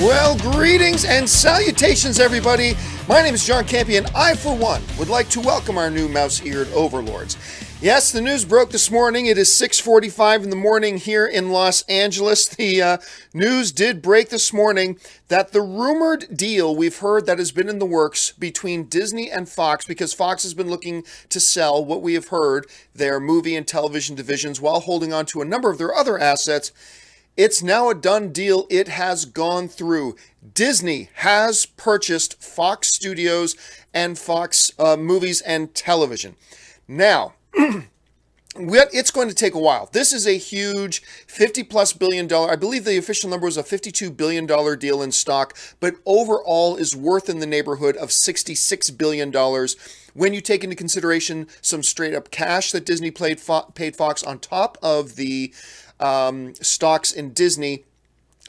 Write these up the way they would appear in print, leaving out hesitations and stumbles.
Well, greetings and salutations, everybody. My name is John Campea, and I, for one, would like to welcome our new mouse-eared overlords. Yes, the news broke this morning. It is 6:45 in the morning here in Los Angeles. The news did break this morning that the rumored deal we've heard that has been in the works between Disney and Fox, because Fox has been looking to sell what we have heard, their movie and television divisions, while holding on to a number of their other assets. It's now a done deal. It has gone through. Disney has purchased Fox Studios and Fox Movies and Television. Now, it's going to take a while. This is a huge $50+ billion, I believe the official number was a $52 billion deal in stock, but overall is worth in the neighborhood of $66 billion when you take into consideration some straight up cash that Disney paid Fox on top of the stocks in Disney,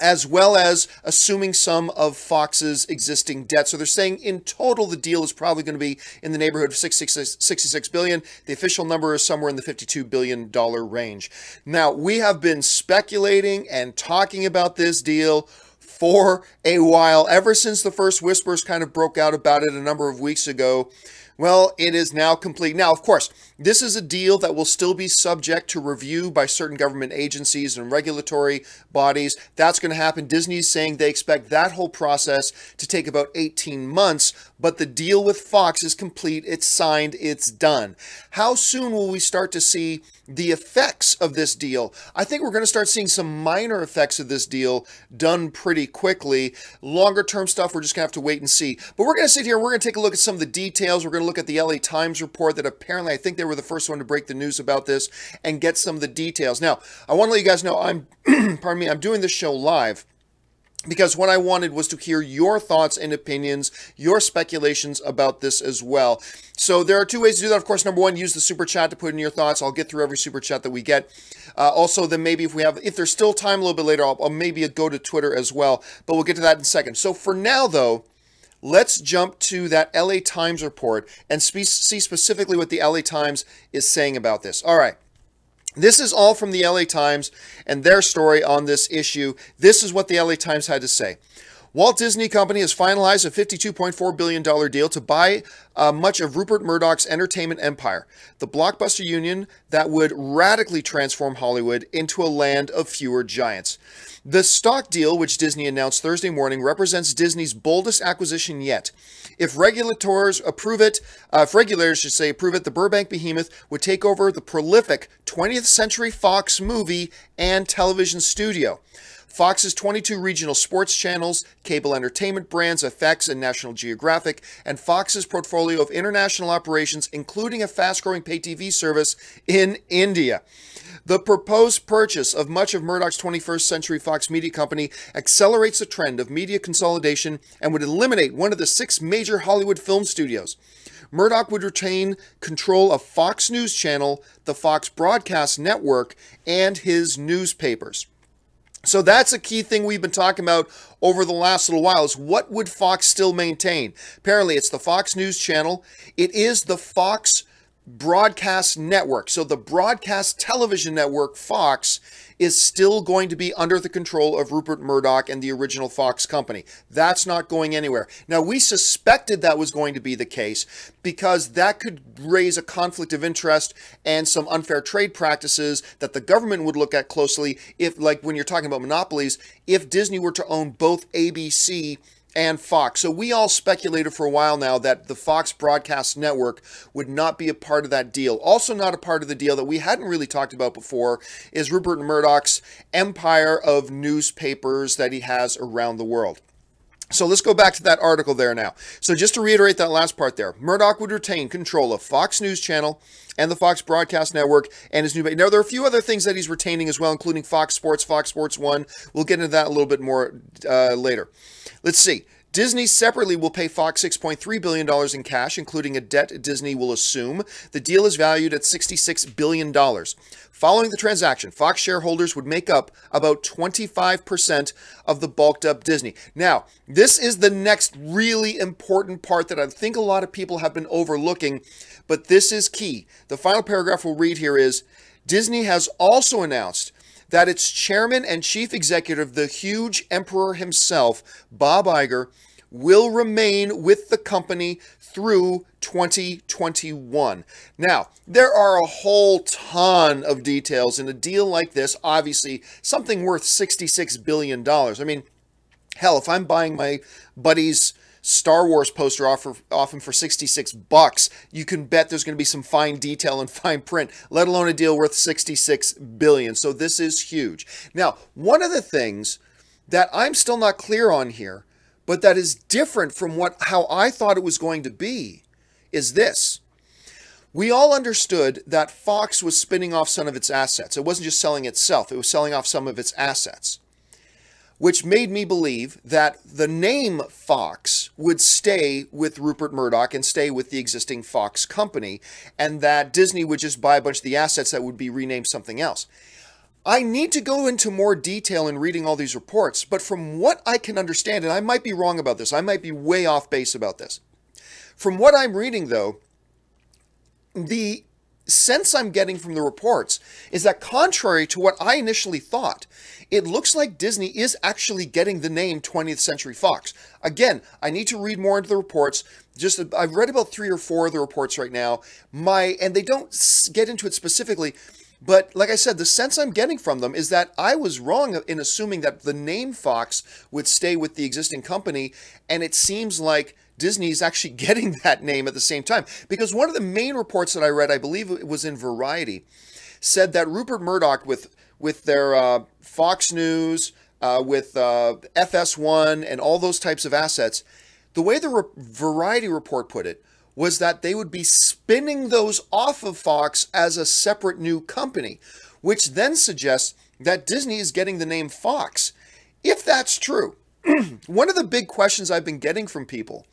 as well as assuming some of Fox's existing debt. So they're saying in total the deal is probably going to be in the neighborhood of $66 billion. The official number is somewhere in the $52 billion range. Now, we have been speculating and talking about this deal for a while, ever since the first whispers kind of broke out about it a number of weeks ago. Well, it is now complete. Now, of course, this is a deal that will still be subject to review by certain government agencies and regulatory bodies. That's going to happen. Disney's saying they expect that whole process to take about 18 months, but the deal with Fox is complete. It's signed. It's done. How soon will we start to see the effects of this deal? I think we're going to start seeing some minor effects of this deal done pretty quickly. Longer term stuff, we're just going to have to wait and see. But we're going to sit here and we're going to take a look at some of the details. We're going to look at the LA Times report that apparently, I think they were the first one to break the news about this, and get some of the details. Now, I want to let you guys know I'm, pardon me, I'm doing this show live, because what I wanted was to hear your thoughts and opinions, your speculations about this as well. So there are two ways to do that. Of course, number one, use the super chat to put in your thoughts. I'll get through every super chat that we get. Also, then maybe if there's still time a little bit later, I'll maybe go to Twitter as well, but we'll get to that in a second. So for now, though, let's jump to that LA Times report and see specifically what the LA Times is saying about this. All right. This is all from the LA Times and their story on this issue. This is what the LA Times had to say. Walt Disney Company has finalized a $52.4 billion deal to buy much of Rupert Murdoch's entertainment empire, the blockbuster union that would radically transform Hollywood into a land of fewer giants. The stock deal, which Disney announced Thursday morning, represents Disney's boldest acquisition yet. If regulators approve it, the Burbank behemoth would take over the prolific 20th Century Fox movie and television studio. Fox's 22 regional sports channels, cable entertainment brands, FX and National Geographic, and Fox's portfolio of international operations, including a fast-growing pay-TV service in India. The proposed purchase of much of Murdoch's 21st Century Fox Media Company accelerates the trend of media consolidation and would eliminate one of the 6 major Hollywood film studios. Murdoch would retain control of Fox News Channel, the Fox Broadcast Network, and his newspapers. So that's a key thing we've been talking about over the last little while, is what would Fox still maintain? Apparently, it's the Fox News Channel. It is the Fox Broadcast Network. So the broadcast television network, Fox, is still going to be under the control of Rupert Murdoch and the original Fox company. That's not going anywhere. Now, we suspected that was going to be the case because that could raise a conflict of interest and some unfair trade practices that the government would look at closely if, like when you're talking about monopolies, if Disney were to own both ABC and Fox. So we all speculated for a while now that the Fox Broadcast Network would not be a part of that deal. Also not a part of the deal that we hadn't really talked about before is Rupert Murdoch's empire of newspapers that he has around the world. So let's go back to that article there now. So just to reiterate that last part there, Murdoch would retain control of Fox News Channel and the Fox Broadcast Network and his new... Now, there are a few other things that he's retaining as well, including Fox Sports 1. We'll get into that a little bit more later. Let's see. Disney separately will pay Fox $6.3 billion in cash, including a debt Disney will assume. The deal is valued at $66 billion. Following the transaction, Fox shareholders would make up about 25% of the bulked up Disney. Now, this is the next really important part that I think a lot of people have been overlooking, but this is key. The final paragraph we'll read here is, Disney has also announced that its chairman and chief executive, the huge emperor himself, Bob Iger, will remain with the company through 2021. Now, there are a whole ton of details in a deal like this, obviously something worth $66 billion. I mean, hell, if I'm buying my buddy's Star Wars poster off him for $66, you can bet there's going to be some fine detail and fine print, let alone a deal worth $66 billion. So this is huge. Now, one of the things that I'm still not clear on here, but that is different from how I thought it was going to be, is this. We all understood that Fox was spinning off some of its assets. It wasn't just selling itself, it was selling off some of its assets, which made me believe that the name Fox would stay with Rupert Murdoch and stay with the existing Fox company, and that Disney would just buy a bunch of the assets that would be renamed something else. I need to go into more detail in reading all these reports, but from what I can understand, and I might be wrong about this, I might be way off base about this. From what I'm reading, though, the sense I'm getting from the reports is that contrary to what I initially thought, it looks like Disney is actually getting the name 20th Century Fox. Again, I need to read more into the reports. I've read about 3 or 4 of the reports right now, and they don't get into it specifically. But like I said, the sense I'm getting from them is that I was wrong in assuming that the name Fox would stay with the existing company, and it seems like Disney is actually getting that name at the same time. Because one of the main reports that I read, I believe it was in Variety, said that Rupert Murdoch with their Fox News, with FS1 and all those types of assets, the way the Variety report put it was that they would be spinning those off of Fox as a separate new company, which then suggests that Disney is getting the name Fox. If that's true, one of the big questions I've been getting from people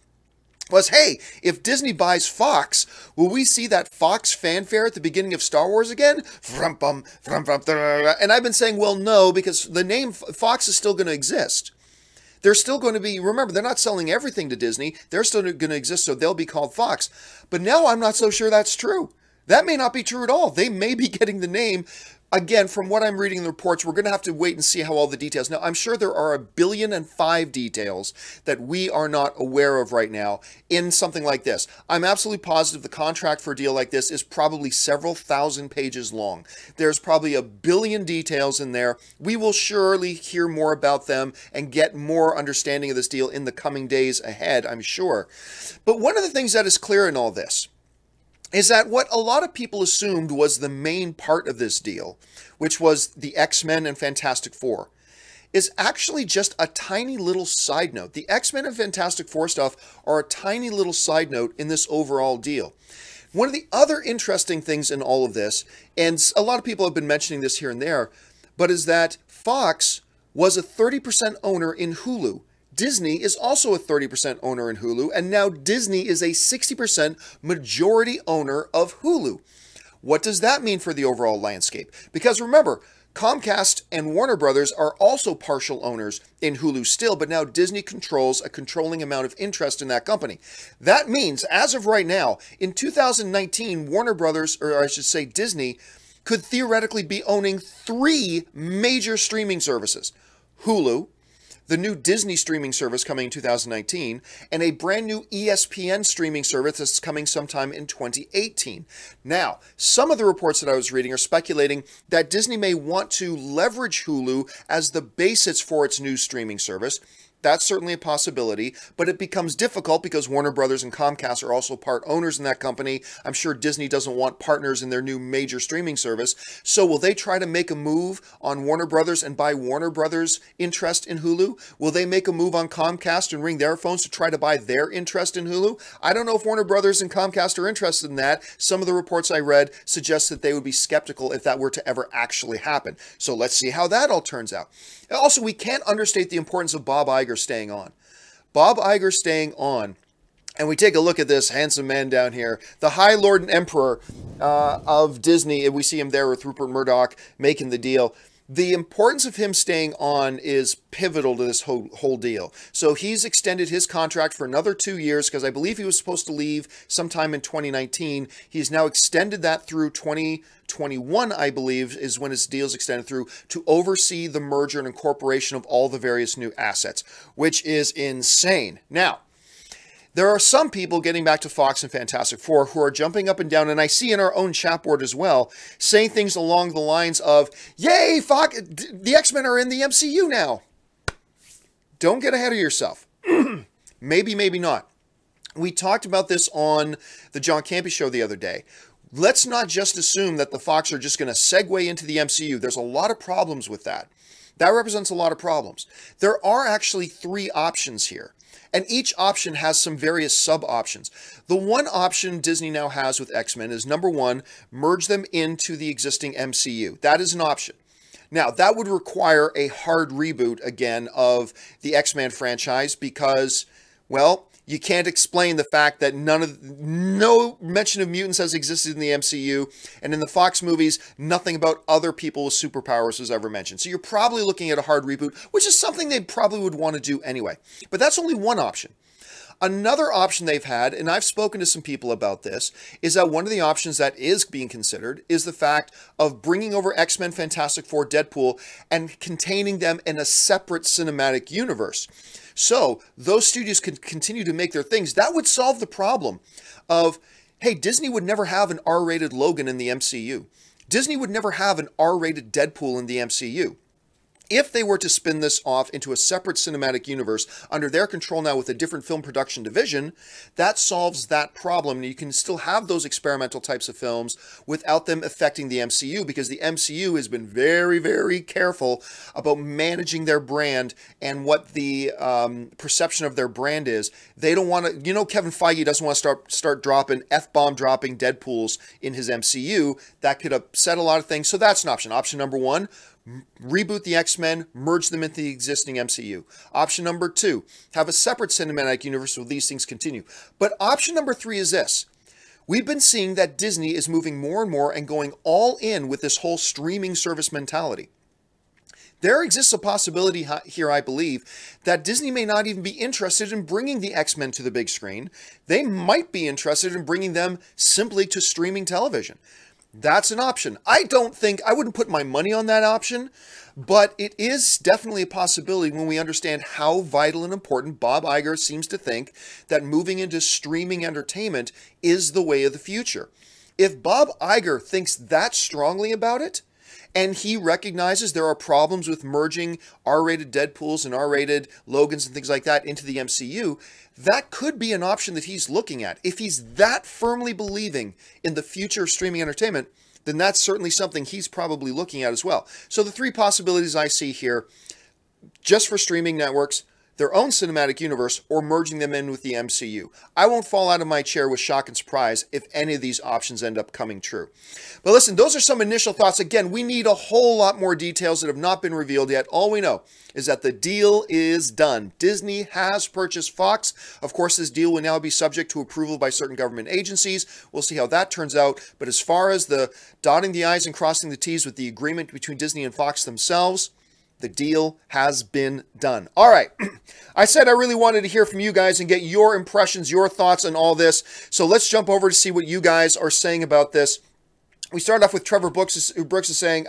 was, hey, if Disney buys Fox, will we see that Fox fanfare at the beginning of Star Wars again? And I've been saying, well, no, because the name Fox is still going to exist. They're still going to be, remember, they're not selling everything to Disney. They're still going to exist, so they'll be called Fox. But now I'm not so sure that's true. That may not be true at all. They may be getting the name. Again, from what I'm reading in the reports, we're going to have to wait and see how all the details. Now, I'm sure there are 1.5 billion details that we are not aware of right now in something like this. I'm absolutely positive the contract for a deal like this is probably several thousand pages long. There's probably 1 billion details in there. We will surely hear more about them and get more understanding of this deal in the coming days ahead, I'm sure. But one of the things that is clear in all this is that what a lot of people assumed was the main part of this deal, which was the X-Men and Fantastic Four, is actually just a tiny little side note. The X-Men and Fantastic Four stuff are a tiny little side note in this overall deal. One of the other interesting things in all of this, and a lot of people have been mentioning this here and there, but is that Fox was a 30% owner in Hulu. Disney is also a 30% owner in Hulu, and now Disney is a 60% majority owner of Hulu. What does that mean for the overall landscape? Because remember, Comcast and Warner Brothers are also partial owners in Hulu still, but now Disney controls a controlling amount of interest in that company. That means, as of right now, in 2019, Warner Brothers, or I should say Disney, could theoretically be owning 3 major streaming services: Hulu, the new Disney streaming service coming in 2019, and a brand new ESPN streaming service that's coming sometime in 2018. Now, some of the reports that I was reading are speculating that Disney may want to leverage Hulu as the basis for its new streaming service. That's certainly a possibility, but it becomes difficult because Warner Brothers and Comcast are also part owners in that company. I'm sure Disney doesn't want partners in their new major streaming service. So will they try to make a move on Warner Brothers and buy Warner Brothers' interest in Hulu? Will they make a move on Comcast and ring their phones to try to buy their interest in Hulu? I don't know if Warner Brothers and Comcast are interested in that. Some of the reports I read suggest that they would be skeptical if that were to ever actually happen. So let's see how that all turns out. Also, we can't understate the importance of Bob Iger staying on. Bob Iger staying on, and we take a look at this handsome man down here, the High Lord and Emperor of Disney, and we see him there with Rupert Murdoch making the deal. the importance of him staying on is pivotal to this whole deal. So he's extended his contract for another 2 years, because I believe he was supposed to leave sometime in 2019. He's now extended that through 2021, I believe, is when his deal is extended through, to oversee the merger and incorporation of all the various new assets, which is insane. Now, there are some people, getting back to Fox and Fantastic Four, who are jumping up and down, and I see in our own chat board as well, saying things along the lines of, yay, Fox, the X-Men are in the MCU now. Don't get ahead of yourself. Maybe, maybe not. We talked about this on the John Campea show the other day. Let's not just assume that the Fox are just going to segue into the MCU. There's a lot of problems with that. That represents a lot of problems. There are actually 3 options here. And each option has some various sub-options. The one option Disney now has with X-Men is, number 1, merge them into the existing MCU. That is an option. Now, that would require a hard reboot, again, of the X-Men franchise because, well, you can't explain the fact that no mention of mutants has existed in the MCU, and in the Fox movies, nothing about other people with superpowers was ever mentioned. So you're probably looking at a hard reboot, which is something they probably would want to do anyway. But that's only one option. Another option they've had, and I've spoken to some people about this, is that one of the options that is being considered is the fact of bringing over X-Men, Fantastic Four, Deadpool, and containing them in a separate cinematic universe. So those studios could continue to make their things. That would solve the problem of, hey, Disney would never have an R-rated Logan in the MCU. Disney would never have an R-rated Deadpool in the MCU. If they were to spin this off into a separate cinematic universe under their control now with a different film production division, that solves that problem. You can still have those experimental types of films without them affecting the MCU, because the MCU has been very, very careful about managing their brand and what the perception of their brand is. They don't want to, you know, Kevin Feige doesn't want to start dropping F-bomb dropping Deadpools in his MCU. That could upset a lot of things. So that's an option. Option number 1, reboot the X-Men, merge them into the existing MCU. Option number 2, have a separate cinematic universe where these things continue. But option number 3 is this. We've been seeing that Disney is moving more and more and going all in with this whole streaming service mentality. There exists a possibility here, I believe, that Disney may not even be interested in bringing the X-Men to the big screen. They might be interested in bringing them simply to streaming television. That's an option. I wouldn't put my money on that option, but it is definitely a possibility when we understand how vital and important Bob Iger seems to think that moving into streaming entertainment is the way of the future. If Bob Iger thinks that strongly about it, and he recognizes there are problems with merging R-rated Deadpools and R-rated Logans and things like that into the MCU, that could be an option that he's looking at. If he's that firmly believing in the future of streaming entertainment, then that's certainly something he's probably looking at as well. So the 3 possibilities I see here, just for streaming networks, their own cinematic universe, or merging them in with the MCU. I won't fall out of my chair with shock and surprise if any of these options end up coming true. But listen, those are some initial thoughts. Again, we need a whole lot more details that have not been revealed yet. All we know is that the deal is done. Disney has purchased Fox. Of course, this deal will now be subject to approval by certain government agencies. We'll see how that turns out. But as far as the dotting the I's and crossing the T's with the agreement between Disney and Fox themselves, the deal has been done. All right. I said I really wanted to hear from you guys and get your impressions, your thoughts on all this. So let's jump over to see what you guys are saying about this. We start off with Trevor Brooks is saying,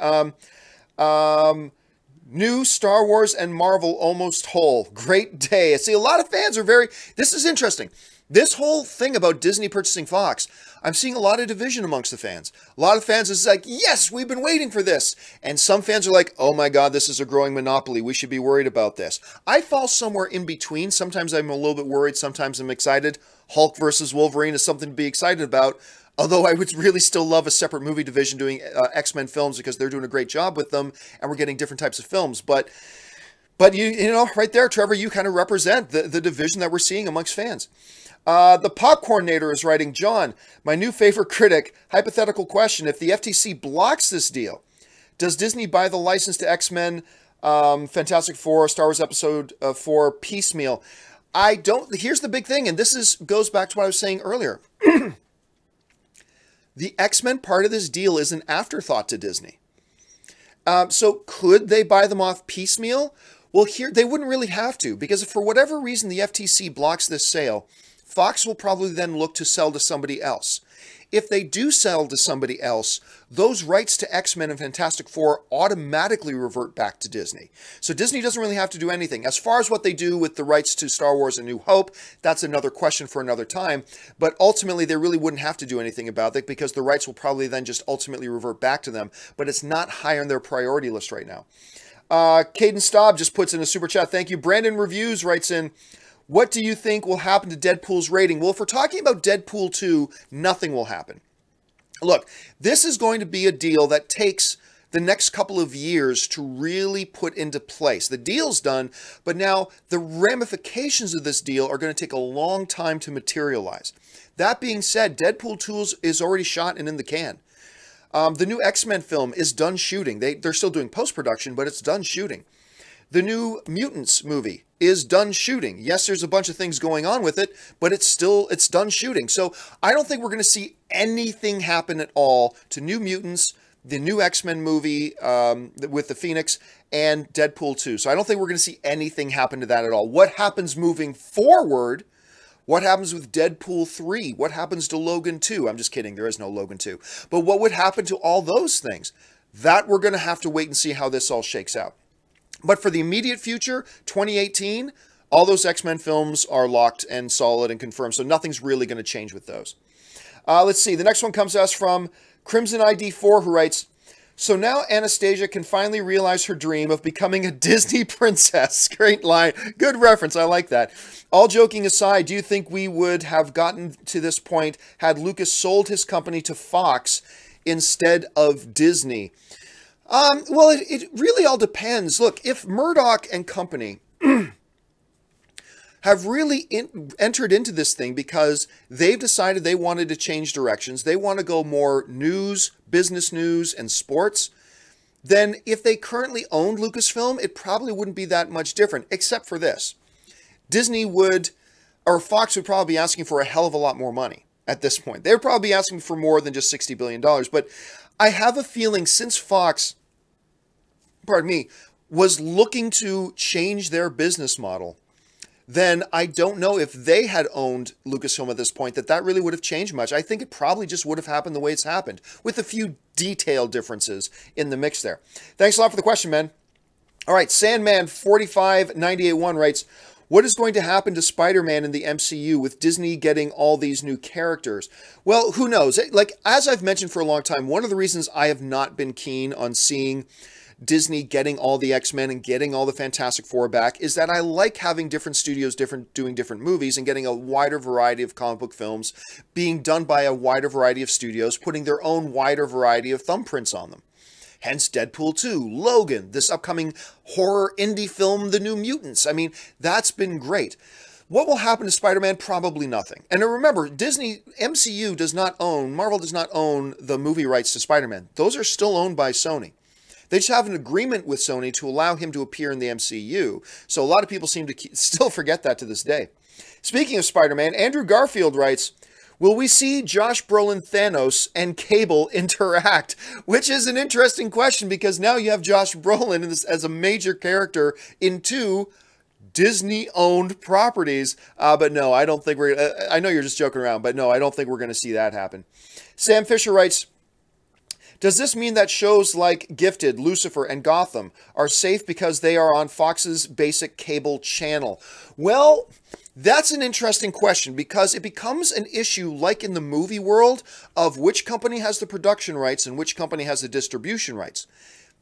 new Star Wars and Marvel almost whole. Great day. I see a lot of fans are this is interesting. This whole thing about Disney purchasing Fox, I'm seeing a lot of division amongst the fans. A lot of fans is like, yes, we've been waiting for this. And some fans are like, oh my God, this is a growing monopoly. We should be worried about this. I fall somewhere in between. Sometimes I'm a little bit worried. Sometimes I'm excited. Hulk versus Wolverine is something to be excited about. Although I would really still love a separate movie division doing X-Men films because they're doing a great job with them and we're getting different types of films. But you know, right there, Trevor, you kind of represent the division that we're seeing amongst fans. The Popcornator is writing, John, my new favorite critic, hypothetical question. If the FTC blocks this deal, does Disney buy the license to X-Men, Fantastic Four, Star Wars Episode 4 piecemeal? Here's the big thing, and this goes back to what I was saying earlier. The X-Men part of this deal is an afterthought to Disney. So could they buy them off piecemeal? Well, here they wouldn't really have to, because if for whatever reason the FTC blocks this sale, Fox will probably then look to sell to somebody else. If they do sell to somebody else, those rights to X-Men and Fantastic Four automatically revert back to Disney. So Disney doesn't really have to do anything. As far as what they do with the rights to Star Wars: A New Hope, that's another question for another time. But ultimately, they really wouldn't have to do anything about it, because the rights will probably then just ultimately revert back to them. But it's not high on their priority list right now. Caden Staub just puts in a super chat. Thank you. Brandon Reviews writes in, what do you think will happen to Deadpool's rating? Well, if we're talking about Deadpool 2, nothing will happen. Look, this is going to be a deal that takes the next couple of years to really put into place. The deal's done, but now the ramifications of this deal are going to take a long time to materialize. That being said, Deadpool 2 is already shot and in the can. The new X-Men film is done shooting. They're still doing post-production, but it's done shooting. The new Mutants movie is done shooting. Yes, there's a bunch of things going on with it, but it's done shooting. So I don't think we're going to see anything happen at all to New Mutants, the new X-Men movie with the Phoenix, and Deadpool 2. So I don't think we're going to see anything happen to that at all. What happens moving forward? What happens with Deadpool 3? What happens to Logan 2? I'm just kidding. There is no Logan 2. But what would happen to all those things? That we're going to have to wait and see how this all shakes out. But for the immediate future, 2018, all those X-Men films are locked and solid and confirmed, so nothing's really going to change with those. Let's see. The next one comes to us from Crimson ID4, who writes, so now Anastasia can finally realize her dream of becoming a Disney princess. Great line. Good reference. I like that. All joking aside, do you think we would have gotten to this point had Lucas sold his company to Fox instead of Disney? Well, it really all depends. Look, if Murdoch and company have really entered into this thing because they've decided they wanted to change directions, they want to go more news, business news, and sports, then if they currently owned Lucasfilm, it probably wouldn't be that much different, except for this. Disney would, or Fox would probably be asking for a hell of a lot more money at this point. They're probably asking for more than just $60 billion. But I have a feeling since Fox, pardon me, was looking to change their business model, then I don't know if they had owned Lucasfilm at this point that really would have changed much. I think it probably just would have happened the way it's happened, with a few detail differences in the mix there. Thanks a lot for the question, man. All right, Sandman45981 writes, what is going to happen to Spider-Man in the MCU with Disney getting all these new characters? Well, who knows? Like, as I've mentioned for a long time, one of the reasons I have not been keen on seeing Disney getting all the X-Men and getting all the Fantastic Four back is that I like having different studios doing different movies and getting a wider variety of comic book films being done by a wider variety of studios, putting their own wider variety of thumbprints on them. Hence Deadpool 2, Logan, this upcoming horror indie film, The New Mutants. I mean, that's been great. What will happen to Spider-Man? Probably nothing. And remember, MCU does not own, Marvel does not own the movie rights to Spider-Man. Those are still owned by Sony. They just have an agreement with Sony to allow him to appear in the MCU. So a lot of people seem to still forget that to this day. Speaking of Spider-Man, Andrew Garfield writes, will we see Josh Brolin, Thanos, and Cable interact? Which is an interesting question because now you have Josh Brolin as a major character in two Disney-owned properties. But no, I don't think I know you're just joking around, but no, I don't think we're going to see that happen. Sam Fisher writes, does this mean that shows like Gifted, Lucifer, and Gotham are safe because they are on Fox's basic cable channel? Well, that's an interesting question because it becomes an issue like in the movie world of which company has the production rights and which company has the distribution rights.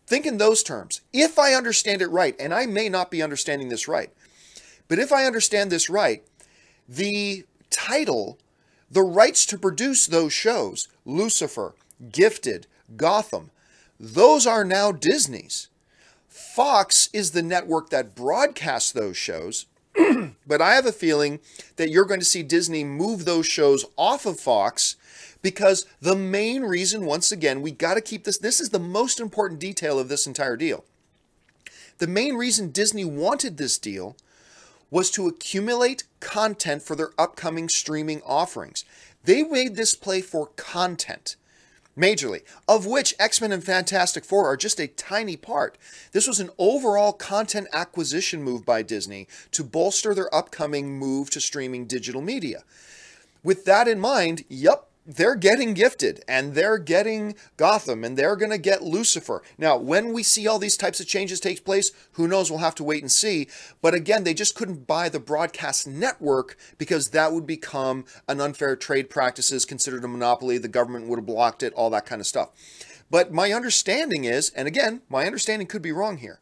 Think in those terms. If I understand it right, and I may not be understanding this right, but if I understand this right, the title, the rights to produce those shows, Lucifer, Gifted, Gotham, those are now Disney's. Fox is the network that broadcasts those shows, but I have a feeling that you're going to see Disney move those shows off of Fox because the main reason, once again, we got to keep this is the most important detail of this entire deal. The main reason Disney wanted this deal was to accumulate content for their upcoming streaming offerings. They made this play for content. Majorly, of which X-Men and Fantastic Four are just a tiny part. This was an overall content acquisition move by Disney to bolster their upcoming move to streaming digital media. With that in mind, yep, they're getting Gifted, and they're getting Gotham, and they're going to get Lucifer. Now, when we see all these types of changes take place, who knows, we'll have to wait and see. But again, they just couldn't buy the broadcast network because that would become an unfair trade practices, considered a monopoly. The government would have blocked it, all that kind of stuff. But my understanding is, and again, my understanding could be wrong here,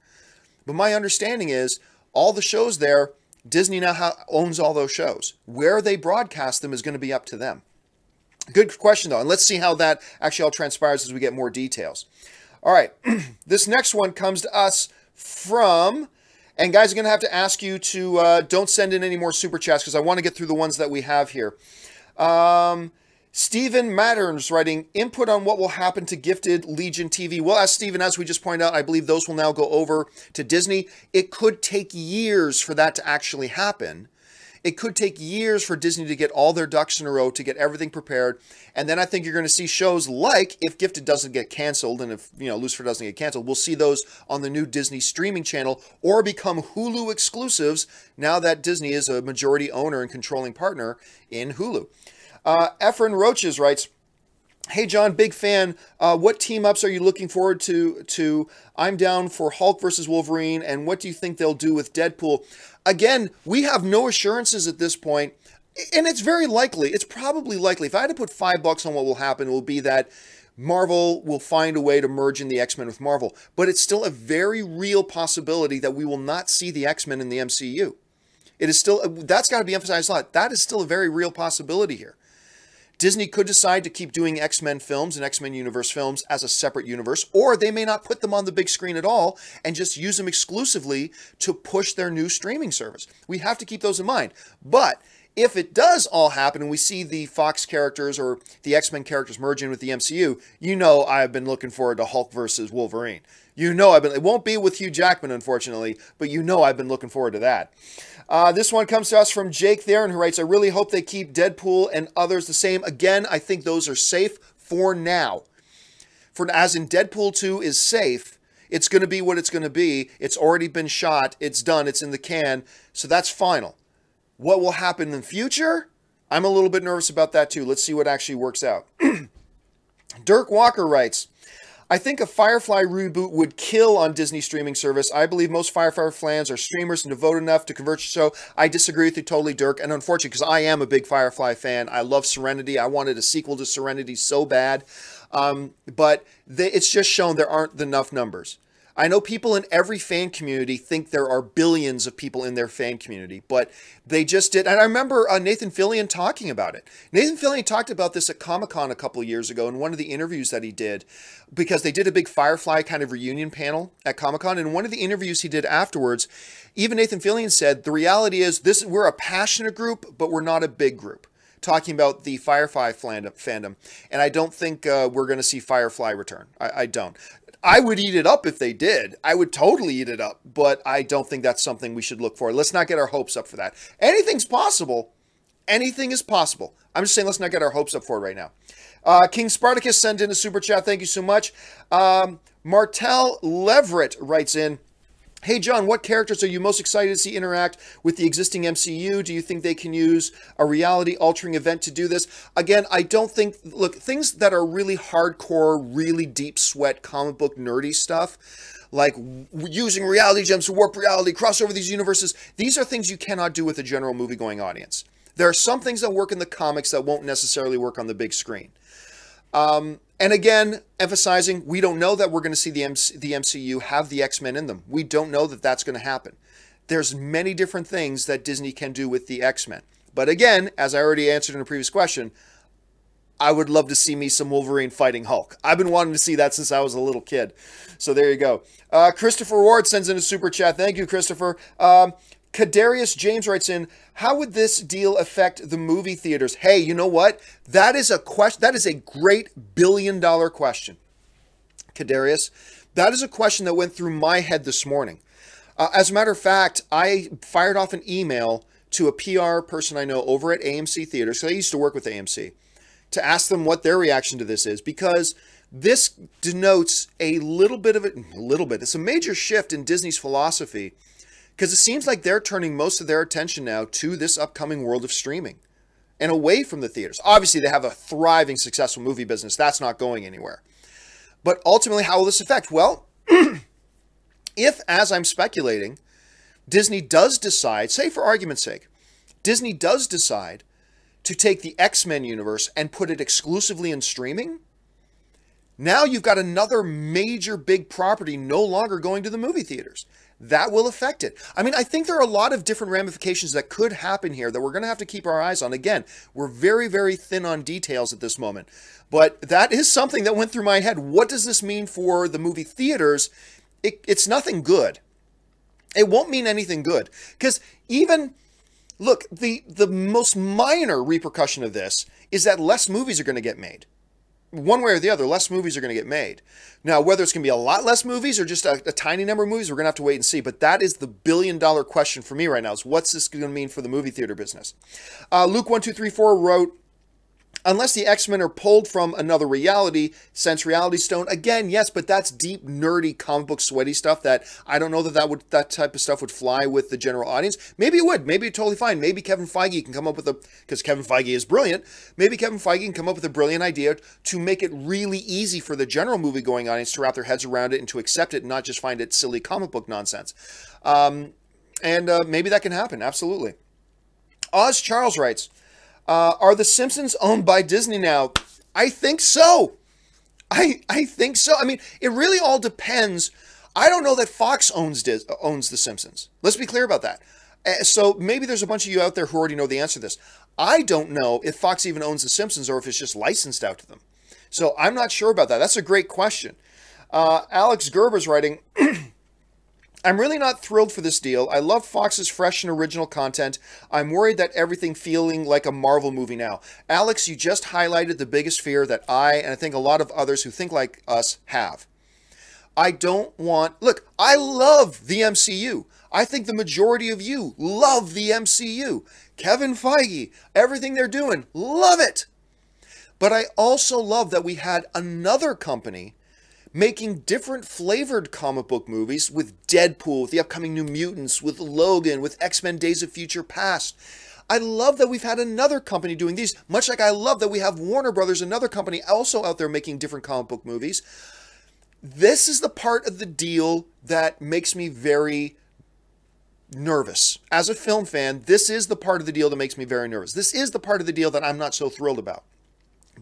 but my understanding is all the shows there, Disney now owns all those shows. Where they broadcast them is going to be up to them. Good question, though, and let's see how that actually all transpires as we get more details. All right, this next one comes to us from, and guys, I'm going to have to ask you to don't send in any more Super Chats because I want to get through the ones that we have here. Stephen Matterns writing, input on what will happen to Gifted, Legion TV. Well, as Stephen, as we just pointed out, I believe those will now go over to Disney. It could take years for that to actually happen. It could take years for Disney to get all their ducks in a row, to get everything prepared. And then I think you're going to see shows like, if Gifted doesn't get canceled, and if, Lucifer doesn't get canceled, we'll see those on the new Disney streaming channel or become Hulu exclusives now that Disney is a majority owner and controlling partner in Hulu. Efren Roaches writes, hey, John, big fan. What team-ups are you looking forward to? I'm down for Hulk versus Wolverine, and what do you think they'll do with Deadpool? Again, we have no assurances at this point, and it's very likely, it's probably likely, if I had to put $5 on what will happen, it will be that Marvel will find a way to merge in the X-Men with Marvel. But it's still a very real possibility that we will not see the X-Men in the MCU. It is still, that's got to be emphasized a lot. That is still a very real possibility here. Disney could decide to keep doing X-Men films and X-Men Universe films as a separate universe, or they may not put them on the big screen at all and just use them exclusively to push their new streaming service. We have to keep those in mind. But if it does all happen and we see the Fox characters or the X-Men characters merge in with the MCU, I've been looking forward to Hulk versus Wolverine. It won't be with Hugh Jackman, unfortunately, but I've been looking forward to that. This one comes to us from Jake Theron, who writes, I really hope they keep Deadpool and others the same. Again, I think those are safe for now. As in Deadpool 2 is safe, it's going to be what it's going to be. It's already been shot. It's done. It's in the can. So that's final. What will happen in the future? I'm a little bit nervous about that too. Let's see what actually works out. Dirk Walker writes, I think a Firefly reboot would kill on Disney streaming service. I believe most Firefly fans are streamers and devoted enough to convert the show. I disagree with you totally, Dirk. And unfortunately, because I am a big Firefly fan, I love Serenity. I wanted a sequel to Serenity so bad. But it's just shown there aren't enough numbers. I know people in every fan community think there are billions of people in their fan community, but they just did. And I remember Nathan Fillion talking about it. Nathan Fillion talked about this at Comic-Con a couple of years ago in one of the interviews that he did, because they did a big Firefly kind of reunion panel at Comic-Con. And one of the interviews he did afterwards, even Nathan Fillion said, the reality is we're a passionate group, but we're not a big group. Talking about the Firefly fandom. And I don't think we're going to see Firefly return. I don't. I would eat it up if they did. I would totally eat it up, but I don't think that's something we should look for. Let's not get our hopes up for that. Anything's possible. Anything is possible. I'm just saying let's not get our hopes up for it right now. King Spartacus sent in a super chat. Thank you so much. Martel Leverett writes in, hey, John, what characters are you most excited to see interact with the existing MCU? Do you think they can use a reality-altering event to do this? Again, I don't think... Look, things that are really hardcore, really deep sweat, comic book nerdy stuff, like using reality gems to warp reality, cross over these universes, these are things you cannot do with a general movie-going audience. There are some things that work in the comics that won't necessarily work on the big screen. And again, emphasizing, we don't know that we're going to see the MCU have the X-Men in them. We don't know that that's going to happen. There's many different things that Disney can do with the X-Men. But again, as I already answered in a previous question, I would love to see me some Wolverine fighting Hulk. I've been wanting to see that since I was a little kid. So there you go. Christopher Ward sends in a super chat. Thank you, Christopher. Kadarius James writes in, how would this deal affect the movie theaters? Hey, you know what? That is a question. That is a great billion-dollar question. Kadarius, that is a question that went through my head this morning. As a matter of fact, I fired off an email to a PR person I know over at AMC Theaters. So I used to work with AMC. to ask them what their reaction to this is, because this denotes a little bit, it's a major shift in Disney's philosophy, because it seems like they're turning most of their attention now to this upcoming world of streaming and away from the theaters. Obviously, they have a thriving, successful movie business. That's not going anywhere. But ultimately, how will this affect? Well, if, as I'm speculating, Disney does decide, say for argument's sake, Disney does decide to take the X-Men universe and put it exclusively in streaming, now you've got another major big property no longer going to the movie theaters. That will affect it. I mean, I think there are a lot of different ramifications that could happen here that we're going to have to keep our eyes on. Again, we're very, very thin on details at this moment. But that is something that went through my head. What does this mean for the movie theaters? It's nothing good. It won't mean anything good. Because even, look, the most minor repercussion of this is that less movies are going to get made. One way or the other, less movies are going to get made. Now, whether it's going to be a lot less movies or just a tiny number of movies, we're going to have to wait and see. But that is the billion-dollar question for me right now, is what's this going to mean for the movie theater business? Luke1234 wrote, unless the X-Men are pulled from another reality, sense Reality Stone. Again, yes, but that's deep, nerdy, comic book, sweaty stuff that I don't know that type of stuff would fly with the general audience. Maybe it would. Maybe it's totally fine. Maybe Kevin Feige can come up with because Kevin Feige is brilliant, maybe Kevin Feige can come up with a brilliant idea to make it really easy for the general movie-going audience to wrap their heads around it and to accept it and not just find it silly comic book nonsense. Maybe that can happen. Absolutely. Oz Charles writes, are The Simpsons owned by Disney now? I think so. I think so. I mean, it really all depends. I don't know that Fox owns The Simpsons. Let's be clear about that. So maybe there's a bunch of you out there who already know the answer to this. I don't know if Fox even owns The Simpsons or if it's just licensed out to them. So I'm not sure about that. That's a great question. Alex Gerber's writing, I'm really not thrilled for this deal. I love Fox's fresh and original content. I'm worried that everything feeling like a Marvel movie now. Alex, you just highlighted the biggest fear that I, and I think a lot of others who think like us, have. I don't want... Look, I love the MCU. I think the majority of you love the MCU. Kevin Feige, everything they're doing, love it. But I also love that we had another company making different flavored comic book movies with Deadpool, with the upcoming New Mutants, with Logan, with X-Men Days of Future Past. I love that we've had another company doing these, much like I love that we have Warner Brothers, another company also out there making different comic book movies. This is the part of the deal that makes me very nervous. As a film fan, this is the part of the deal that makes me very nervous. This is the part of the deal that I'm not so thrilled about.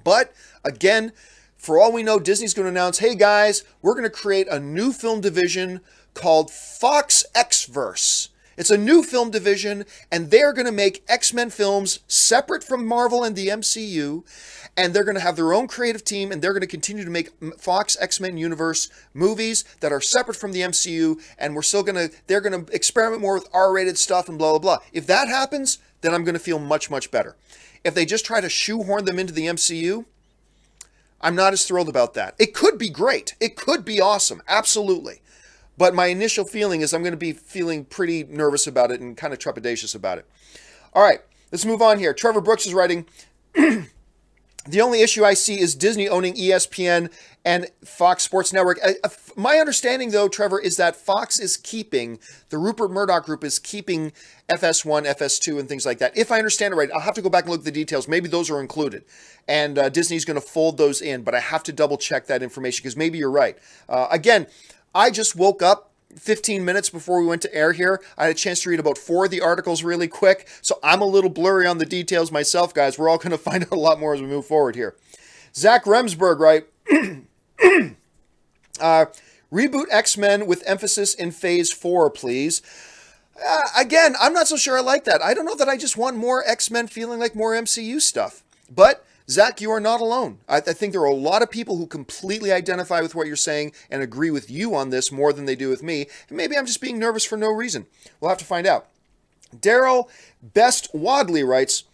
But, again, for all we know, Disney's going to announce, hey guys, we're going to create a new film division called Fox X-Verse. It's a new film division, and they're going to make X-Men films separate from Marvel and the MCU, and they're going to have their own creative team, and they're going to continue to make Fox X-Men universe movies that are separate from the MCU, and they're going to experiment more with R-rated stuff and blah, blah, blah. If that happens, then I'm going to feel much, much better. If they just try to shoehorn them into the MCU, I'm not as thrilled about that. It could be great. It could be awesome. Absolutely. But my initial feeling is I'm going to be feeling pretty nervous about it and kind of trepidatious about it. All right, let's move on here. Trevor Brooks is writing, the only issue I see is Disney owning ESPN and Fox Sports Network. My understanding, though, Trevor, is that Fox is keeping, the Rupert Murdoch Group is keeping FS1, FS2, and things like that. If I understand it right, I'll have to go back and look at the details. Maybe those are included. And Disney's going to fold those in, but I have to double check that information because maybe you're right. Again, I just woke up 15 minutes before we went to air here. I had a chance to read about 4 of the articles really quick, so I'm a little blurry on the details myself, guys. We're all going to find out a lot more as we move forward here. Zach Remsburg, right? Reboot X-Men with emphasis in Phase 4, please. Again, I'm not so sure I like that. I don't know that I just want more X-Men feeling like more MCU stuff. But, Zach, you are not alone. I think there are a lot of people who completely identify with what you're saying and agree with you on this more than they do with me. And maybe I'm just being nervous for no reason. We'll have to find out. Daryl Best Wadley writes,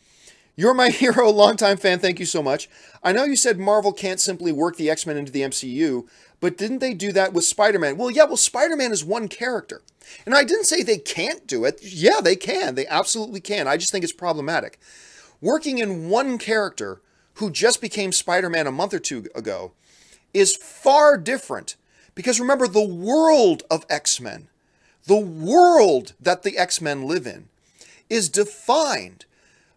you're my hero, longtime fan, thank you so much. I know you said Marvel can't simply work the X-Men into the MCU, but didn't they do that with Spider-Man? Well, yeah, Spider-Man is one character. And I didn't say they can't do it. Yeah, they can. They absolutely can. I just think it's problematic. Working in one character who just became Spider-Man a month or two ago, is far different. Because remember, the world of X-Men, the world that the X-Men live in, is defined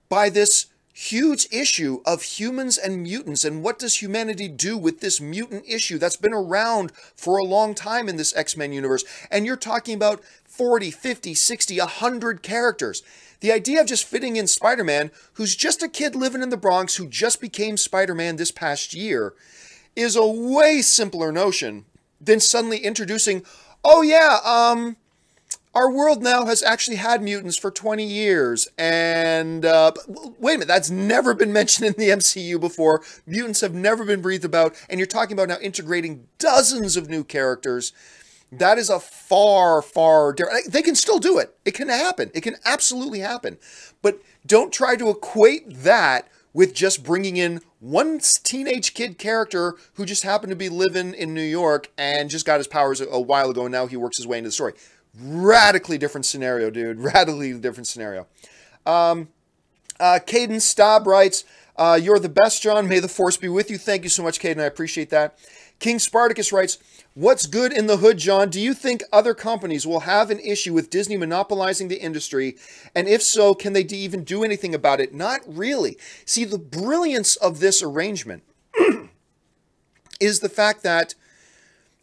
by this huge issue of humans and mutants, and what does humanity do with this mutant issue that's been around for a long time in this X-Men universe. And you're talking about 40, 50, 60, 100 characters. The idea of just fitting in Spider-Man, who's just a kid living in the Bronx who just became Spider-Man this past year, is a way simpler notion than suddenly introducing, oh yeah, our world now has actually had mutants for 20 years, and wait a minute, that's never been mentioned in the MCU before. Mutants have never been breathed about, and you're talking about now integrating dozens of new characters. That is a far, far different. They can still do it. It can happen. It can absolutely happen. But don't try to equate that with just bringing in one teenage kid character who just happened to be living in New York and just got his powers a while ago, and now he works his way into the story. Radically different scenario, dude. Radically different scenario. Caden Staub writes, you're the best, John. May the force be with you. Thank you so much, Caden. I appreciate that. King Spartacus writes, what's good in the hood, John? Do you think other companies will have an issue with Disney monopolizing the industry? And if so, can they even do anything about it? Not really. See, the brilliance of this arrangement is the fact that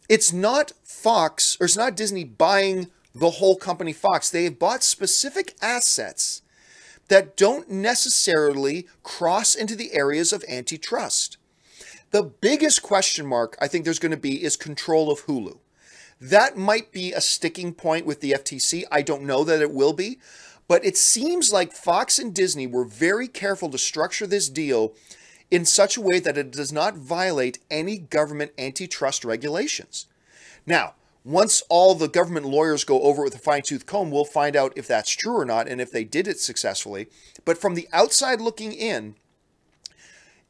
it's not Fox, or it's not Disney buying the whole company Fox. They have bought specific assets that don't necessarily cross into the areas of antitrust. The biggest question mark I think there's going to be is control of Hulu. That might be a sticking point with the FTC. I don't know that it will be, but it seems like Fox and Disney were very careful to structure this deal in such a way that it does not violate any government antitrust regulations. Now, once all the government lawyers go over it with a fine-tooth comb, we'll find out if that's true or not and if they did it successfully. But from the outside looking in,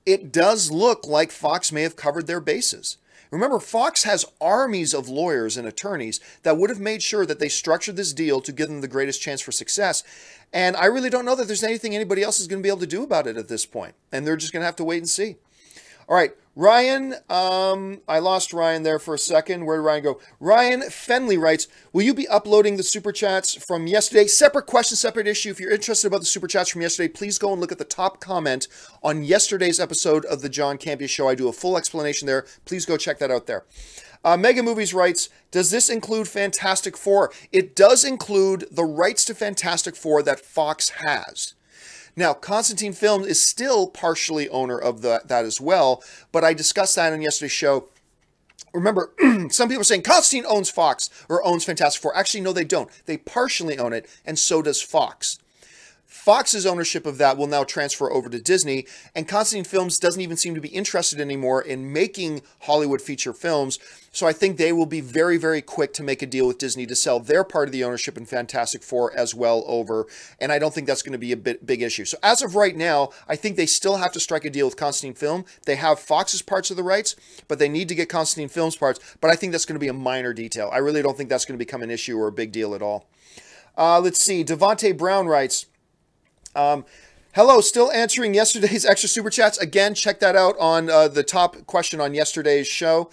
it does look like Fox may have covered their bases. Remember, Fox has armies of lawyers and attorneys that would have made sure that they structured this deal to give them the greatest chance for success. And I really don't know that there's anything anybody else is going to be able to do about it at this point. And they're just going to have to wait and see. All right, Ryan, I lost Ryan there for a second. Where did Ryan go? Ryan Fenley writes, will you be uploading the Super Chats from yesterday? Separate question, separate issue. If you're interested about the Super Chats from yesterday, please go and look at the top comment on yesterday's episode of the John Campea Show. I do a full explanation there. Please go check that out there. Mega Movies writes, does this include Fantastic Four? It does include the rights to Fantastic Four that Fox has. Now, Constantine Film is still partially owner of that as well, but I discussed that on yesterday's show. Remember, some people are saying Constantine owns Fox or owns Fantastic Four. Actually, no, they don't. They partially own it, and so does Fox. Fox's ownership of that will now transfer over to Disney, and Constantine Films doesn't even seem to be interested anymore in making Hollywood feature films, so I think they will be very, very quick to make a deal with Disney to sell their part of the ownership in Fantastic Four as well over, and I don't think that's going to be a big issue. So as of right now, I think they still have to strike a deal with Constantine Film. They have Fox's parts of the rights, but they need to get Constantine Film's parts, but I think that's going to be a minor detail. I really don't think that's going to become an issue or a big deal at all. Let's see, Devontae Brown writes, hello, still answering yesterday's extra super chats. Again, check that out on the top question on yesterday's show.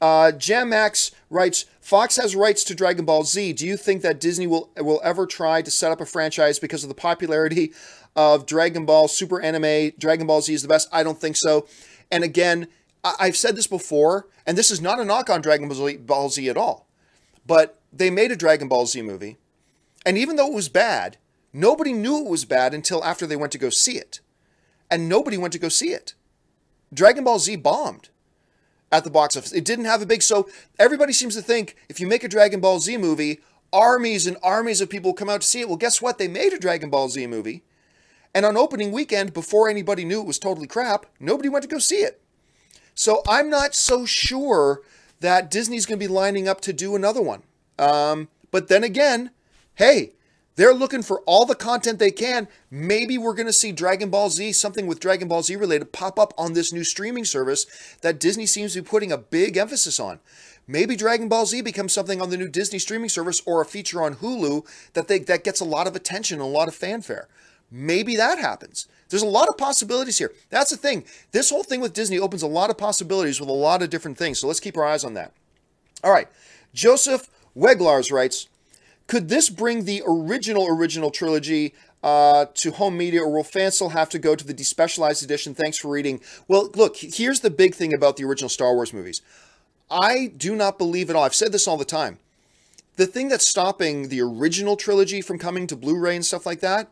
Jam Max writes, Fox has rights to Dragon Ball Z. Do you think that Disney will ever try to set up a franchise because of the popularity of Dragon Ball Super Anime? Dragon Ball Z is the best. I don't think so. And again, I've said this before, and this is not a knock on Dragon Ball Z at all, but they made a Dragon Ball Z movie, and even though it was bad, nobody knew it was bad until after they went to go see it. And nobody went to go see it. Dragon Ball Z bombed at the box office. It didn't have a big... So everybody seems to think if you make a Dragon Ball Z movie, armies and armies of people come out to see it. Well, guess what? They made a Dragon Ball Z movie. And on opening weekend, before anybody knew it was totally crap, nobody went to go see it. So I'm not so sure that Disney's going to be lining up to do another one. But then again, hey... they're looking for all the content they can. Maybe we're going to see Dragon Ball Z, something with Dragon Ball Z related, pop up on this new streaming service that Disney seems to be putting a big emphasis on. Maybe Dragon Ball Z becomes something on the new Disney streaming service or a feature on Hulu that gets a lot of attention and a lot of fanfare. maybe that happens. There's a lot of possibilities here. That's the thing. This whole thing with Disney opens a lot of possibilities with a lot of different things. So let's keep our eyes on that. All right. Joseph Weglars writes, could this bring the original trilogy to home media, or will fans still have to go to the despecialized edition? Thanks for reading. Well, look, here's the big thing about the original Star Wars movies. I do not believe at all. I've said this all the time. The thing that's stopping the original trilogy from coming to Blu-ray and stuff like that,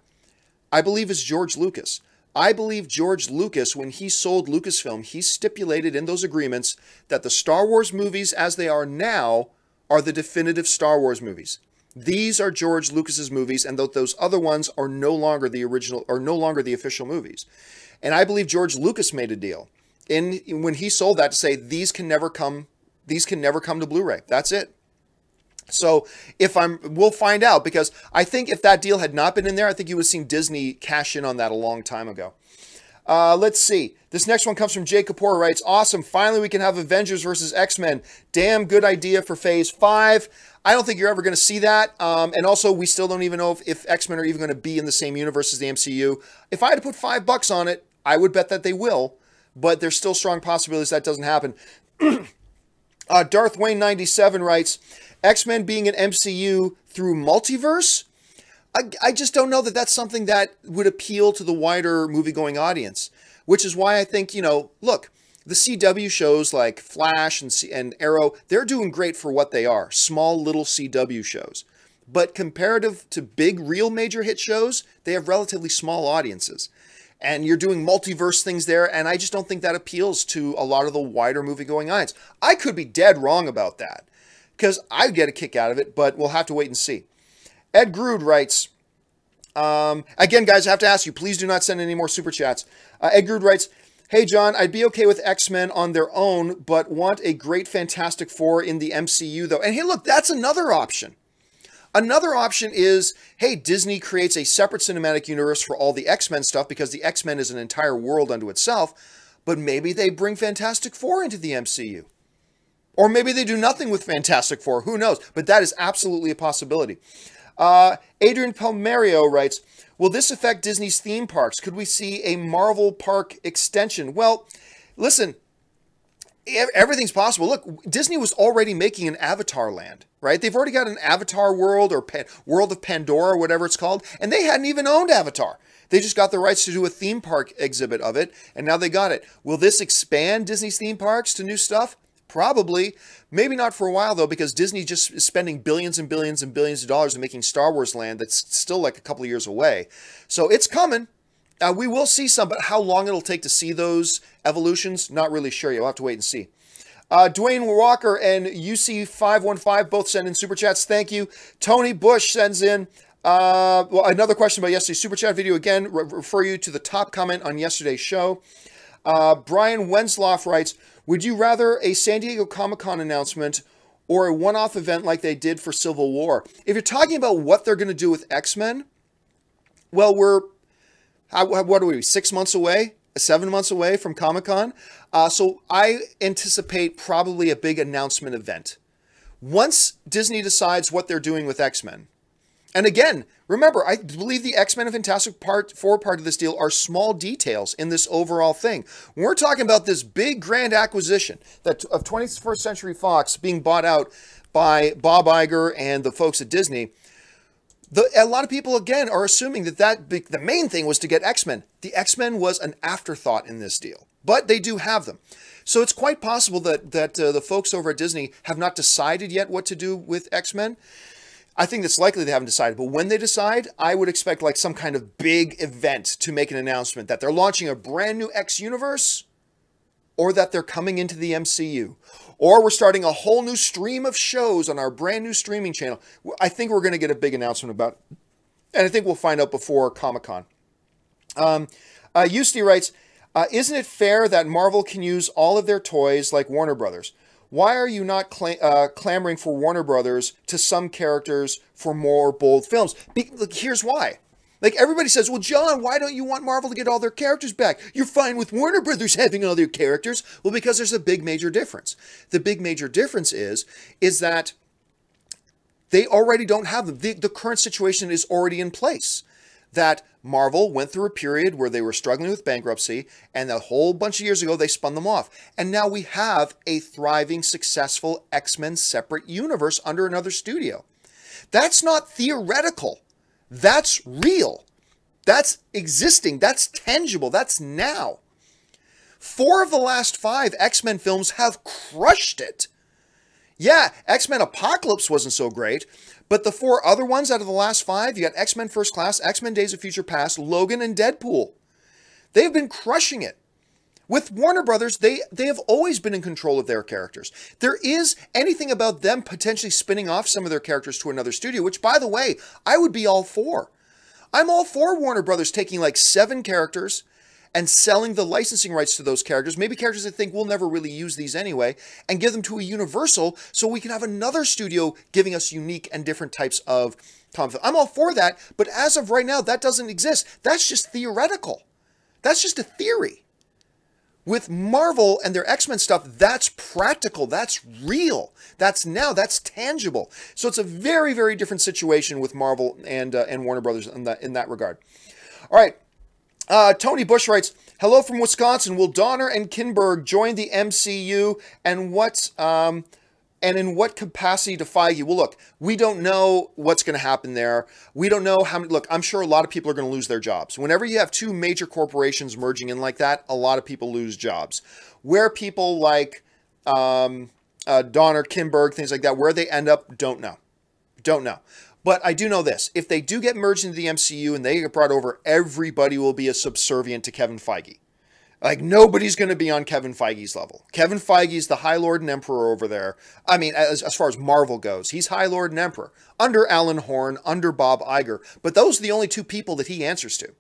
I believe, is George Lucas. I believe George Lucas, when he sold Lucasfilm, he stipulated in those agreements that the Star Wars movies as they are now are the definitive Star Wars movies. These are George Lucas's movies, and those other ones are no longer the original, or no longer the official movies. And I believe George Lucas made a deal when he sold that to say these can never come to Blu-ray. That's it. So we'll find out, because I think if that deal had not been in there, I think you would have seen Disney cash in on that a long time ago. Let's see. This next one comes from Jake Kapoor, writes, awesome. Finally, we can have Avengers versus X-Men. Damn good idea for Phase 5. I don't think you're ever going to see that. And also, we still don't even know if X-Men are even going to be in the same universe as the MCU. If I had to put $5 on it, I would bet that they will. But there's still strong possibilities that doesn't happen. Darth Wayne 97 writes, X-Men being an MCU through multiverse? I just don't know that that's something that would appeal to the wider movie-going audience, which is why I think, look, the CW shows like Flash and Arrow, they're doing great for what they are, small little CW shows. But comparative to big, real major hit shows, they have relatively small audiences. And you're doing multiverse things there, and I just don't think that appeals to a lot of the wider movie-going audience. I could be dead wrong about that, because I get a kick out of it, but we'll have to wait and see. Ed Grood writes, again, guys, I have to ask you, please do not send any more super chats. Ed Grood writes, hey, John, I'd be okay with X-Men on their own, but want a great Fantastic Four in the MCU, though. And hey, look, that's another option. Another option is, hey, Disney creates a separate cinematic universe for all the X-Men stuff, because the X-Men is an entire world unto itself, but maybe they bring Fantastic Four into the MCU. Or maybe they do nothing with Fantastic Four. Who knows? But that is absolutely a possibility. Adrian Palmerio writes, will this affect Disney's theme parks? Could we see a Marvel park extension? Well, listen, everything's possible. Look, Disney was already making an Avatar land, right? They've already got an Avatar world, or World of Pandora, whatever it's called, and they hadn't even owned Avatar. They just got the rights to do a theme park exhibit of it, and now they got it. Will this expand Disney's theme parks to new stuff? Probably. Maybe not for a while, though, because Disney just is spending billions and billions and billions of dollars in making Star Wars land that's still like a couple of years away. So it's coming. We will see some, but how long it'll take to see those evolutions, not really sure. You'll have to wait and see. Dwayne Walker and UC515 both send in super chats. Thank you. Tony Bush sends in another question about yesterday's super chat video. Again, refer you to the top comment on yesterday's show. Brian Wensloff writes, would you rather a San Diego Comic-Con announcement or a one-off event like they did for Civil War? If you're talking about what they're going to do with X-Men, well, what are we, 6 months away? 7 months away from Comic-Con? So I anticipate probably a big announcement event. Once Disney decides what they're doing with X-Men, and again, remember, I believe the X-Men and Fantastic Four part of this deal are small details in this overall thing. When we're talking about this big grand acquisition of 21st Century Fox being bought out by Bob Iger and the folks at Disney, a lot of people, again, are assuming that the main thing was to get X-Men. The X-Men was an afterthought in this deal, but they do have them. So it's quite possible that the folks over at Disney have not decided yet what to do with X-Men. I think it's likely they haven't decided, but when they decide, I would expect like some kind of big event to make an announcement that they're launching a brand new X universe, or that they're coming into the MCU, or we're starting a whole new stream of shows on our brand new streaming channel. I think we're going to get a big announcement about it, and I think we'll find out before Comic-Con. Eusti writes, isn't it fair that Marvel can use all of their toys like Warner Brothers? Why are you not clamoring for Warner Brothers to some characters for more bold films? Look, here's why. Like, everybody says, well, John, why don't you want Marvel to get all their characters back? You're fine with Warner Brothers having all their characters. Well, because there's a big major difference. The big major difference is that they already don't have them. The current situation is already in place. that Marvel went through a period where they were struggling with bankruptcy, and a whole bunch of years ago, they spun them off. And now we have a thriving, successful X-Men separate universe under another studio. That's not theoretical. That's real. That's existing. That's tangible. That's now. 4 of the last 5 X-Men films have crushed it. Yeah, X-Men Apocalypse wasn't so great, but the 4 other ones out of the last 5, you got X-Men First Class, X-Men Days of Future Past, Logan, and Deadpool. They've been crushing it. With Warner Brothers, they have always been in control of their characters. There is anything about them potentially spinning off some of their characters to another studio, which, by the way, I would be all for. I'm all for Warner Brothers taking like 7 characters and selling the licensing rights to those characters, maybe characters that think we'll never really use these anyway, and give them to a Universal so we can have another studio giving us unique and different types of comic. I'm all for that, but as of right now, that doesn't exist. That's just theoretical. That's just a theory. With Marvel and their X-Men stuff, that's practical, that's real, that's now, that's tangible. So it's a very, very different situation with Marvel and Warner Brothers in that regard. All right. Tony Bush writes, hello from Wisconsin. Will Donner and Kinberg join the MCU, and in what capacity to Feige? Well, look, we don't know what's going to happen there. We don't know how many. Look, I'm sure a lot of people are going to lose their jobs. Whenever you have 2 major corporations merging in like that, a lot of people lose jobs. Where people like Donner, Kinberg, things like that, where they end up, don't know. Don't know. But I do know this. If they do get merged into the MCU and they get brought over, everybody will be a subservient to Kevin Feige. Like, nobody's going to be on Kevin Feige's level. Kevin Feige's the High Lord and Emperor over there. I mean, as far as Marvel goes, he's High Lord and Emperor. Under Alan Horn, under Bob Iger. But those are the only 2 people that he answers to.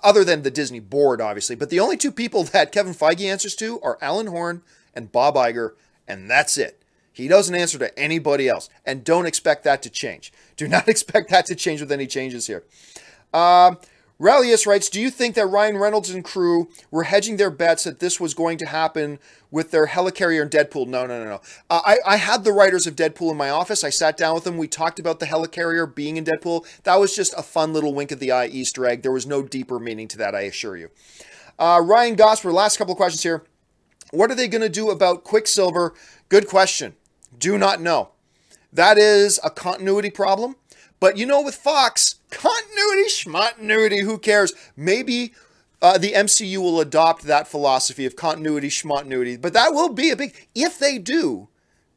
Other than the Disney board, obviously. But the only 2 people that Kevin Feige answers to are Alan Horn and Bob Iger. And that's it. He doesn't answer to anybody else. And don't expect that to change. Do not expect that to change with any changes here. Rallius writes, do you think that Ryan Reynolds and crew were hedging their bets that this was going to happen with their helicarrier in Deadpool? No. I had the writers of Deadpool in my office. I sat down with them. We talked about the helicarrier being in Deadpool. That was just a fun little wink of the eye Easter egg. There was no deeper meaning to that, I assure you. Ryan Gosper, last couple of questions here. What are they going to do about Quicksilver? Good question. Do not know. That is a continuity problem. But you know, with Fox, continuity, schmontinuity, who cares? Maybe the MCU will adopt that philosophy of continuity, schmontinuity. But that will be a big, if they do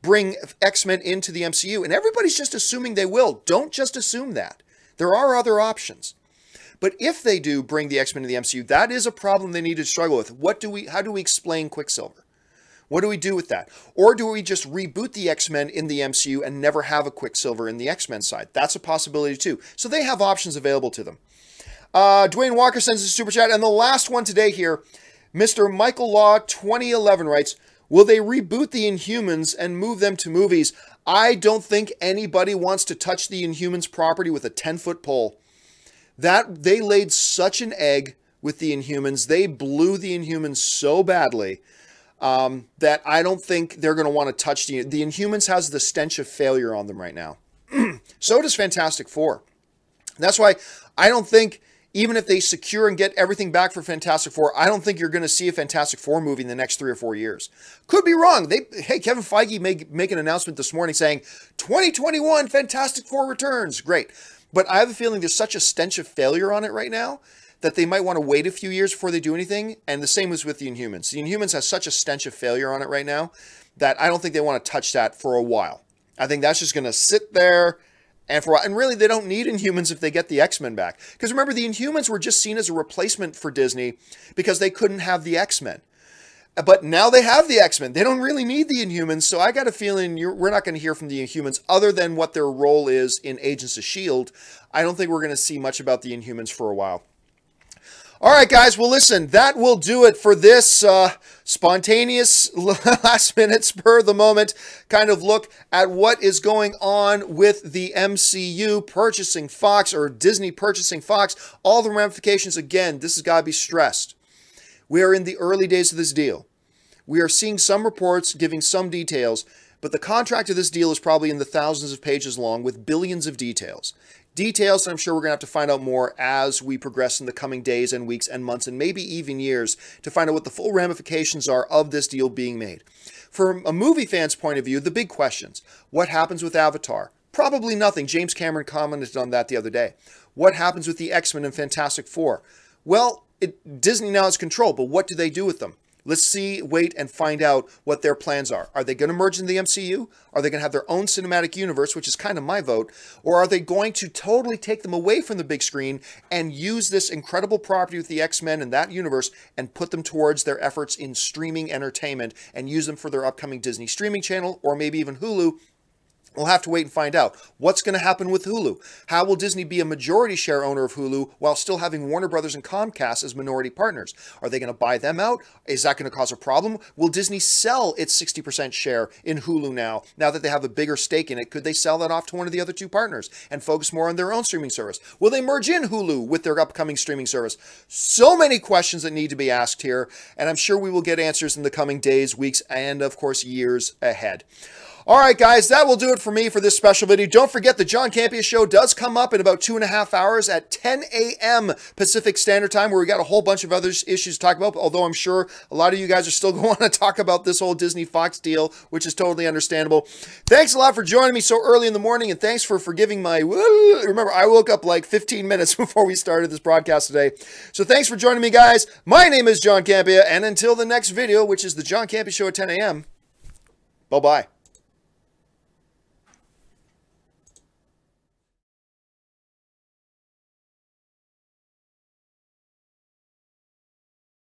bring X-Men into the MCU, and everybody's just assuming they will. Don't just assume that. There are other options. But if they do bring the X-Men to the MCU, that is a problem they need to struggle with. How do we explain Quicksilver? What do we do with that? Or do we just reboot the X-Men in the MCU and never have a Quicksilver in the X-Men side? That's a possibility too. So they have options available to them. Dwayne Walker sends a super chat. And the last one today here, Mr. Michael Law 2011 writes, will they reboot the Inhumans and move them to movies? I don't think anybody wants to touch the Inhumans property with a 10-foot pole. They laid such an egg with the Inhumans. They blew the Inhumans so badly that I don't think they're going to want to touch the Inhumans. Has the stench of failure on them right now. So does Fantastic Four. That's why I don't think, even if they secure and get everything back for Fantastic Four, I don't think you're going to see a Fantastic Four movie in the next 3 or 4 years. Could be wrong. Hey, Kevin Feige may make an announcement this morning saying 2021 Fantastic Four returns. Great. But I have a feeling there's such a stench of failure on it right now that they might want to wait a few years before they do anything. And the same is with the Inhumans. The Inhumans has such a stench of failure on it right now that I don't think they want to touch that for a while. I think that's just going to sit there and for a while. And really, they don't need Inhumans if they get the X-Men back. Because remember, the Inhumans were just seen as a replacement for Disney because they couldn't have the X-Men. But now they have the X-Men. They don't really need the Inhumans. So I got a feeling we're not going to hear from the Inhumans other than what their role is in Agents of S.H.I.E.L.D. I don't think we're going to see much about the Inhumans for a while. All right, guys. Well, listen, that will do it for this spontaneous, last-minute, spur-of-the-moment kind of look at what is going on with the MCU purchasing Fox, or Disney purchasing Fox. All the ramifications. Again, this has got to be stressed. We are in the early days of this deal. We are seeing some reports giving some details, but the contract of this deal is probably in the thousands of pages long with billions of details. Details, I'm sure we're going to have to find out more as we progress in the coming days and weeks and months and maybe even years to find out what the full ramifications are of this deal being made. From a movie fan's point of view, the big questions. What happens with Avatar? Probably nothing. James Cameron commented on that the other day. What happens with the X-Men and Fantastic Four? Well, Disney now has control, but what do they do with them? Let's see, wait, and find out what their plans are. Are they going to merge into the MCU? Are they going to have their own cinematic universe, which is kind of my vote? Or are they going to totally take them away from the big screen and use this incredible property with the X-Men and that universe and put them towards their efforts in streaming entertainment and use them for their upcoming Disney streaming channel or maybe even Hulu? We'll have to wait and find out. What's going to happen with Hulu? How will Disney be a majority share owner of Hulu while still having Warner Brothers and Comcast as minority partners? Are they going to buy them out? Is that going to cause a problem? Will Disney sell its 60% share in Hulu now that they have a bigger stake in it? Could they sell that off to one of the other two partners and focus more on their own streaming service? Will they merge in Hulu with their upcoming streaming service? So many questions that need to be asked here, and I'm sure we will get answers in the coming days, weeks, and of course years ahead. All right, guys, that will do it for me for this special video. Don't forget the John Campea Show does come up in about 2.5 hours at 10 a.m. Pacific Standard Time, where we got a whole bunch of other issues to talk about, although I'm sure a lot of you guys are still going to want to talk about this whole Disney-Fox deal, which is totally understandable. Thanks a lot for joining me so early in the morning, and thanks for forgiving my... Remember, I woke up like 15 minutes before we started this broadcast today. So thanks for joining me, guys. My name is John Campea, and until the next video, which is the John Campea Show at 10 a.m., bye-bye.